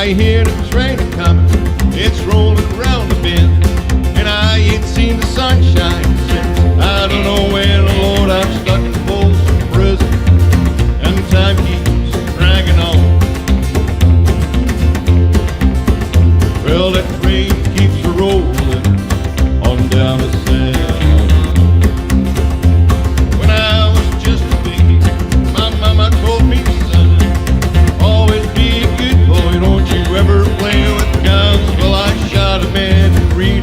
I hear the train a-comin', it's rollin' round the bend, and I ain't seen the sunshine since. I don't know where, Lord, I'm stuck in Folsom Prison, and time keeps dragging on. Well, that train keeps a-rollin' on down the Sound. When I was just a baby, my mama told me, son, always be a good boy, don't you ever play with guns. Well, I shot a man in Green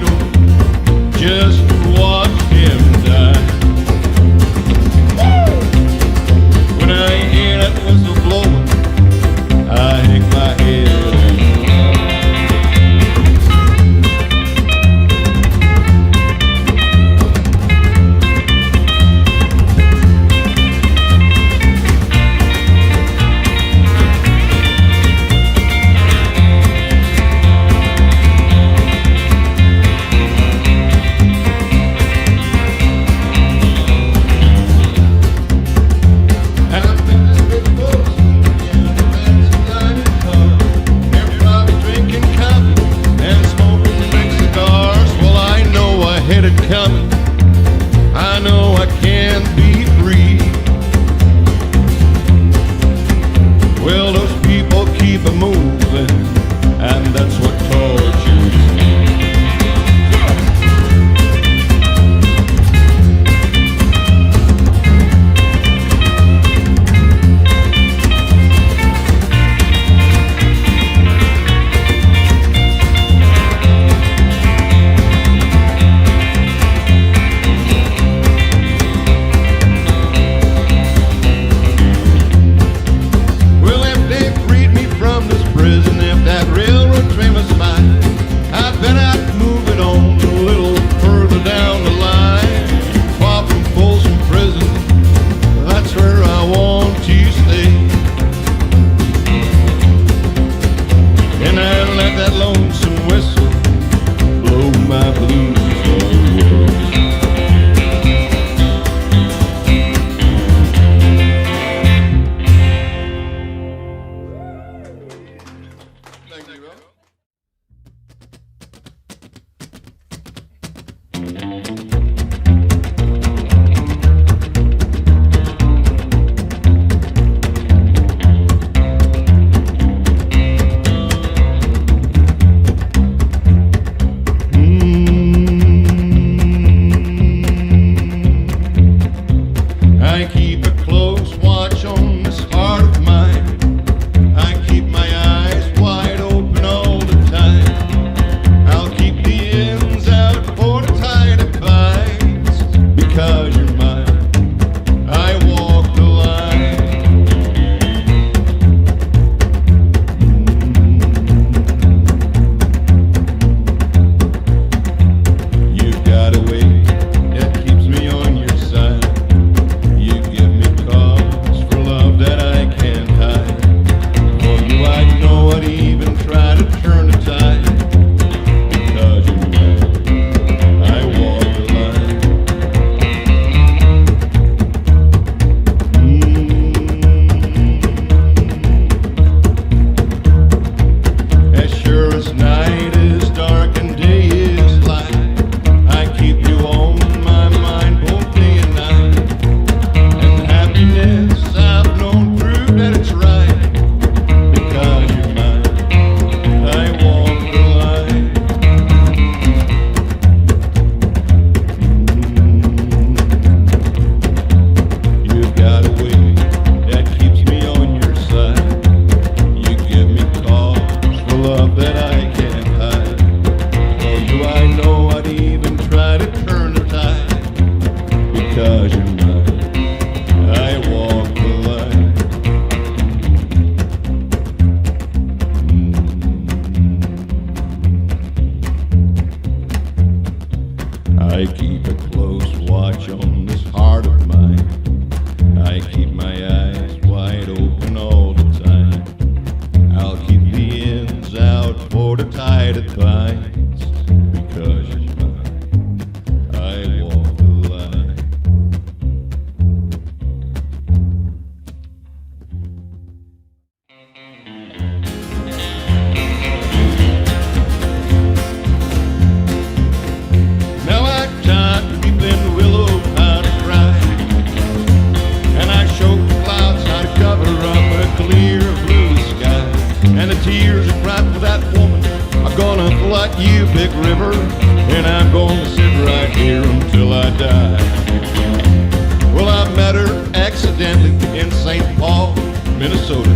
Big River, and I'm gonna sit right here until I die. Well, I met her accidentally in St. Paul, Minnesota,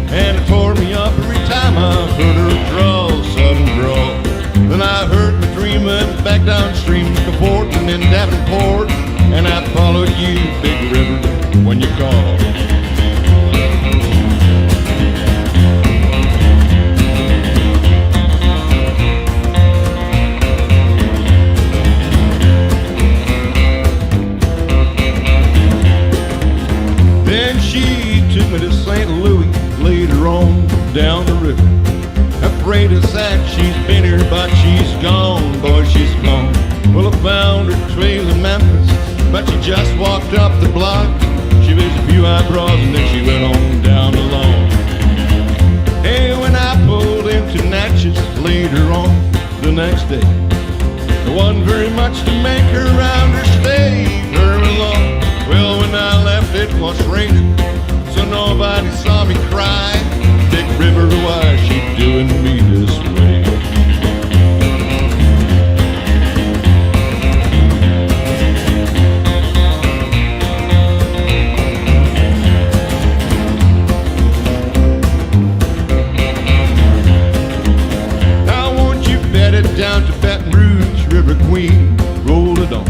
and it tore me up every time I heard her draw, sudden draw. Then I heard me dreaming back downstream, cavorting in Davenport, and I followed you, Big River, when you called. Then she took me to St. Louis later on down the river. Afraid of that, she's been here, but she's gone, boy, she's gone. Well, I found her trail in Memphis, but she just walked up the block. She raised a few eyebrows and then she went on down the lawn. Hey, when I pulled into Natchez later on the next day, there wasn't very much to make her round her stay very long. Well, when I left it was raining, so nobody saw me cry. Big River, why is she doing me this way? Now won't you bet it down to Baton Rouge, River Queen, roll it on.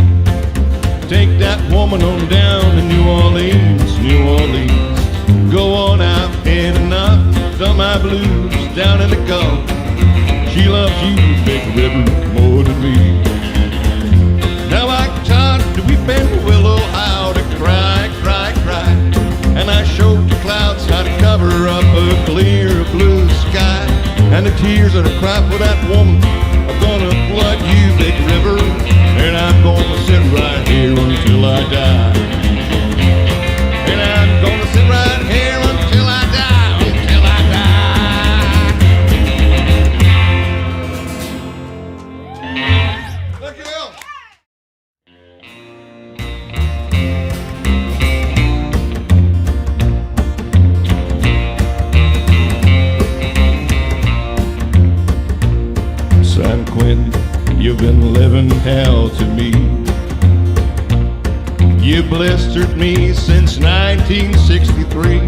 Take that woman on down to New Orleans, New Orleans. Go on out, had enough, done my blues down in the Gulf. She loves you, Big River, more than me. Now I taught to weep and willow how to cry, cry, cry. And I showed the clouds how to cover up a clear blue sky. And the tears that I cry for that woman are gonna flood you, Big River. And I'm gonna sit right here until I die. And I'm gonna sit right here until I die, until I die. Thank you. San Quentin, you've been living hell to me. You blistered me since 1963.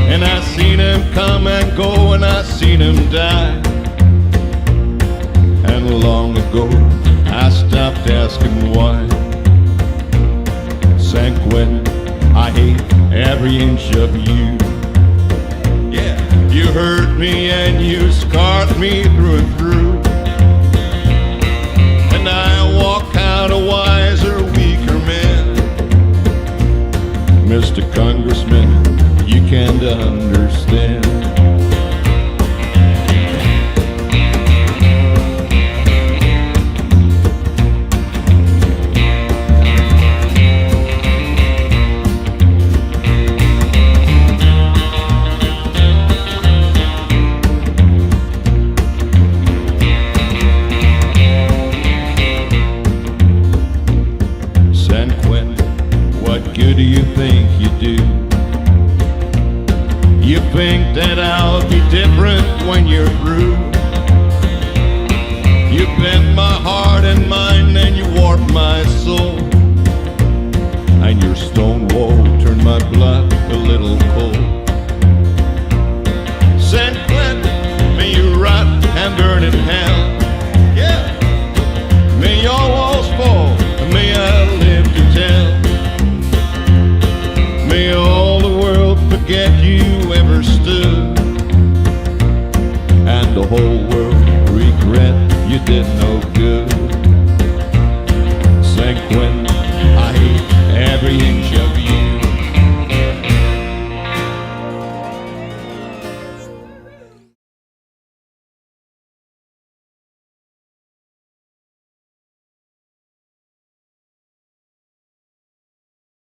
And I seen him come and go, and I seen him die. And long ago, I stopped asking why. San Quentin, I hate every inch of you. Yeah, you hurt me and you scarred me through and through. And I walk out a wiser, weaker man. Mr. Congressman, you can't understand. What good do you think you do? You think that I'll be different when you're through? You bent my heart and mind and you warped my soul. And your stone wall turned my blood a little cold. San Quentin, may you rot and burn in hell. Yeah, may your walls fall and may I live to tell. May all the world forget you ever stood, and the whole world regret you didn't know.